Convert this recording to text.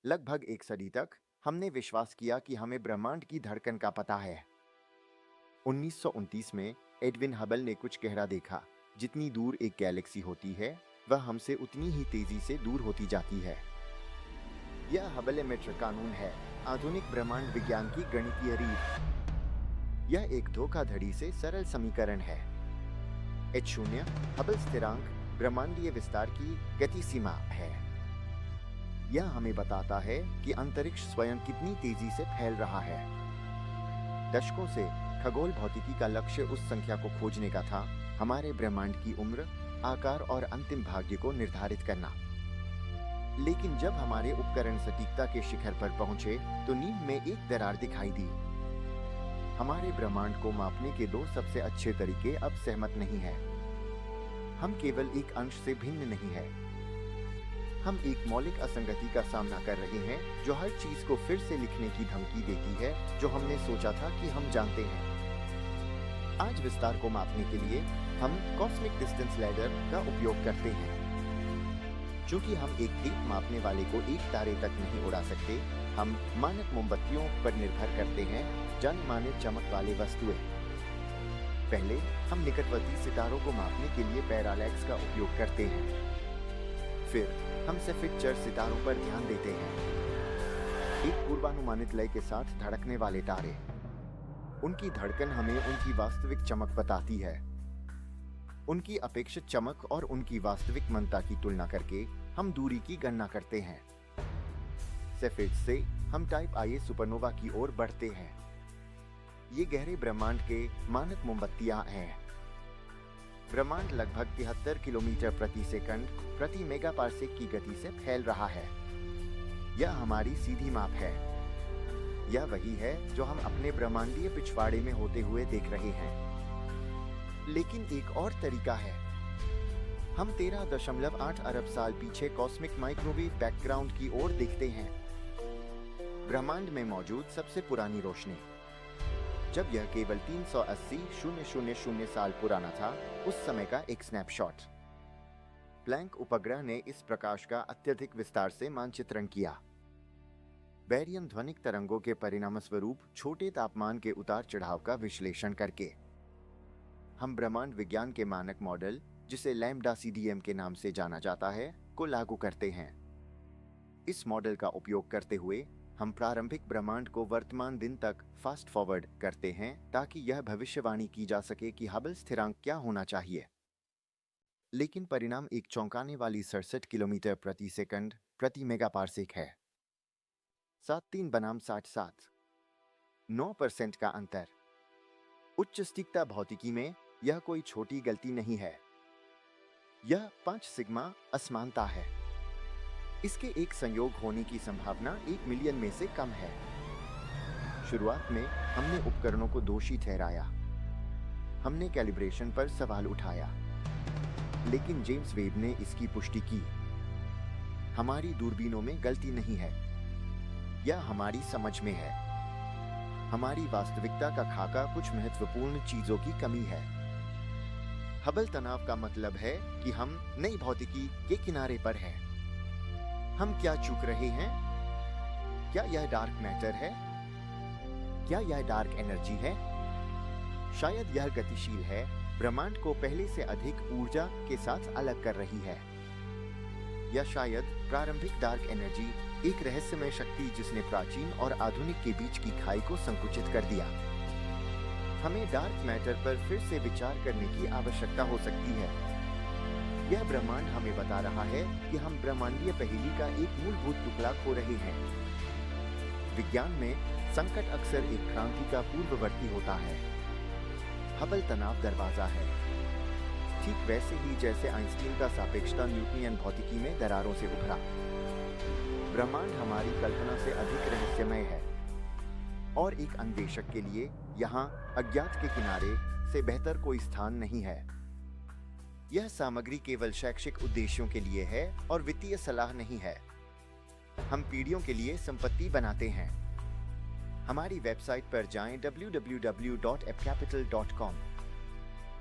लगभग एक सदी तक हमने विश्वास किया कि हमें ब्रह्मांड की धड़कन का पता है। 1929 में एडविन हबल ने कुछ गहरा देखा। जितनी दूर एक गैलेक्सी होती है, वह हमसे उतनी ही तेजी से दूर होती जाती है। यह हबल एमीटर कानून है, आधुनिक ब्रह्मांड विज्ञान की गणितीय रीत। यह एक धोखाधड़ी से सरल समीकरण है। h0 हबल स्थिरांक ब्रह्मांडीय विस्तार की गति सीमा है। यह हमें बताता है कि अंतरिक्ष स्वयं कितनी तेजी से फैल रहा है। दशकों से खगोल भौतिकी का लक्ष्य उस संख्या को खोजने का था, हमारे ब्रह्मांड की उम्र, आकार और अंतिम भाग्य को निर्धारित करना। लेकिन जब हमारे उपकरण सटीकता के शिखर पर पहुंचे, तो नींव में एक दरार दिखाई दी। हमारे ब्रह्मांड को मापने के दो सबसे अच्छे तरीके अब सहमत नहीं हैं। हम केवल एक अंश से भिन्न नहीं हैं। हम एक मौलिक असंगति का सामना कर रहे हैं, जो हर चीज को फिर से लिखने की धमकी देती है जो हमने सोचा था कि हम जानते हैं। आज विस्तार को मापने के लिए हम कॉस्मिक डिस्टेंस लैडर का उपयोग करते हैं। चूंकि हम एक दीप मापने वाले को एक तारे तक नहीं उड़ा सकते, हम मानक मोमबत्तियों पर निर्भर करते हैं, जाने माने चमक वाले वस्तुएं। पहले हम निकटवर्ती सितारों को मापने के लिए पैरालैक्स का उपयोग करते हैं। फिर हम सफेद सितारों पर ध्यान देते हैं। एक पूर्वानुमानित लय के साथ धड़कने वाले तारे। उनकी धड़कन हमें उनकी वास्तविक चमक बताती है। उनकी अपेक्षित चमक और उनकी वास्तविक मंदता की तुलना करके हम दूरी की गणना करते हैं। सफेद से हम टाइप Ia सुपरनोवा की ओर बढ़ते हैं। ये गहरे ब्रह्मांड के मानक मोमबत्तियां हैं। ब्रह्मांड लगभग 73 किलोमीटर प्रति सेकंड प्रति मेगापार्सेक की गति से फैल रहा है। यह हमारी सीधी माप है। यह वही है जो हम अपने ब्रह्मांडीय पिछवाड़े में होते हुए देख रहे हैं। लेकिन एक और तरीका है। हम 13.8 अरब साल पीछे कॉस्मिक माइक्रोवेव बैकग्राउंड की ओर देखते हैं। ब्रह्मांड में मौजूद सबसे पुरानी रोशनी, जब यह केवल 380,000 साल पुराना था, उस समय का एक स्नैपशॉट। प्लैंक उपग्रह ने इस प्रकाश का अत्यधिक विस्तार से मानचित्रण किया। बैरियम ध्वनिक तरंगों के परिणामस्वरूप छोटे तापमान के उतार चढ़ाव का विश्लेषण करके हम ब्रह्मांड विज्ञान के मानक मॉडल, जिसे लैम्ब्डा CDM के नाम से जाना जाता है, को लागू करते हैं। इस मॉडल का उपयोग करते हुए हम प्रारंभिक ब्रह्मांड को वर्तमान दिन तक फास्ट फॉरवर्ड करते हैं, ताकि यह भविष्यवाणी की जा सके कि हबल स्थिरांक क्या होना चाहिए। लेकिन परिणाम एक चौंकाने वाली 67 किलोमीटर प्रति सेकंड प्रति मेगापार्सेक है। 73 बनाम 67, 9% का अंतर। उच्च सटीकता भौतिकी में यह कोई छोटी गलती नहीं है। यह 5 सिग्मा असमानता है। इसके एक संयोग होने की संभावना 1 मिलियन में से कम है। शुरुआत में हमने उपकरणों को दोषी ठहराया। हमने कैलिब्रेशन पर सवाल उठाया। लेकिन जेम्स वेब ने इसकी पुष्टि की। हमारी दूरबीनों में गलती नहीं है। यह हमारी समझ में है। हमारी वास्तविकता का खाका कुछ महत्वपूर्ण चीजों की कमी है। हबल तनाव का मतलब है कि हम नई भौतिकी के किनारे पर हैं। हम क्या चूक रहे हैं? क्या यह डार्क मैटर है? क्या यह डार्क एनर्जी है? शायद यह गतिशील है, ब्रह्मांड को पहले से अधिक ऊर्जा के साथ अलग कर रही है। या शायद प्रारंभिक डार्क एनर्जी एक रहस्यमय शक्ति जिसने प्राचीन और आधुनिक के बीच की खाई को संकुचित कर दिया। हमें डार्क मैटर पर फिर से विचार करने की आवश्यकता हो सकती है। यह ब्रह्मांड हमें बता रहा है कि हम ब्रह्मांडीय पहेली का एक मूलभूत टुकड़ा खो रहे हैं। विज्ञान में संकट अक्सर एक क्रांति का पूर्ववर्ती होता है। हबल तनाव दरवाजा है। ठीक वैसे ही जैसे आइंस्टीन का सापेक्षता न्यूटनियन भौतिकी में दरारों से उभरा। ब्रह्मांड हमारी कल्पना से अधिक रहस्यमय है, और एक अन्वेषक के लिए यहाँ अज्ञात के किनारे से बेहतर कोई स्थान नहीं है। यह सामग्री केवल शैक्षिक उद्देश्यों के लिए है और वित्तीय सलाह नहीं है। हम पीढ़ियों के लिए संपत्ति बनाते हैं। हमारी वेबसाइट पर जाएं www.appcapital.com।